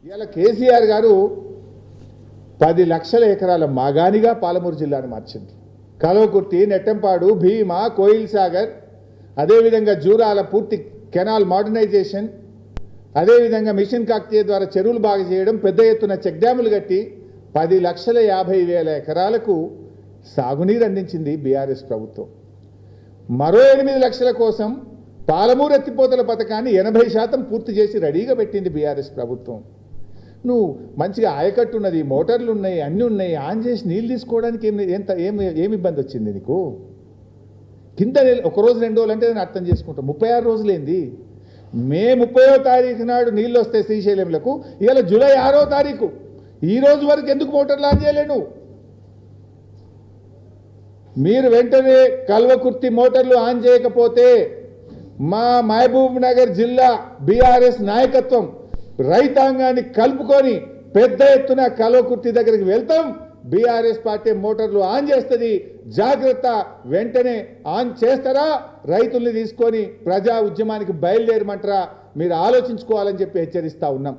ఇలా కేసీఆర్ గారు 10 లక్షల ఎకరాల మాగానిగా పాలమూరు జిల్లాను మార్చింది. కల్వకుర్తి, నెట్టంపాడు, భీమా, కోయిల్ సాగర్, అదేవిధంగా జూరాల పూర్తి కెనాల్ మోడర్నైజేషన్, అదేవిధంగా మిషన్ కాకతీయ ద్వారా చెరువులు బాగు చేయడం, పెద్ద ఎత్తున చెక్ డ్యాములు కట్టి 10,50,000 ఎకరాలకు సాగునీరు అందించింది బీఆర్ఎస్ ప్రభుత్వం. మరో 8 లక్షల కోసం పాలమూరు ఎత్తిపోతల పథకాన్ని 80% పూర్తి చేసి రెడీగా పెట్టింది బీఆర్ఎస్ ప్రభుత్వం. నువ్వు మంచిగా ఆయకట్టు ఉన్నది, మోటార్లు ఉన్నాయి, అన్నీ ఉన్నాయి, ఆన్ చేసి నీళ్ళు తీసుకోవడానికి ఏమి ఇబ్బంది వచ్చింది నీకు? కింద ఒకరోజు 2 రోజులు అంటే నేను అర్థం చేసుకుంటాం. 36 రోజులేంది? మే 30వ తారీఖు నాడు నీళ్ళు వస్తే శ్రీశైలంలకు, ఇవాళ జూలై 6వ తారీఖు, ఈ రోజు వరకు ఎందుకు మోటార్లు ఆన్ చేయలేను? మీరు వెంటనే కల్వకుర్తి మోటార్లు ఆన్ చేయకపోతే మా మహబూబ్ నగర్ జిల్లా బీఆర్ఎస్ నాయకత్వం రైతాంగాన్ని కలుపుకొని పెద్ద ఎత్తున కల్వకుర్తి దగ్గరికి వెళ్తాం. బీఆర్ఎస్ పార్టీ మోటార్లు ఆన్ చేస్తుంది, జాగ్రత్త. వెంటనే ఆన్ చేస్తారా? రైతుల్ని తీసుకొని ప్రజా ఉద్యమానికి బయలుదేరమంటారా? మీరు ఆలోచించుకోవాలని చెప్పి హెచ్చరిస్తా ఉన్నాం.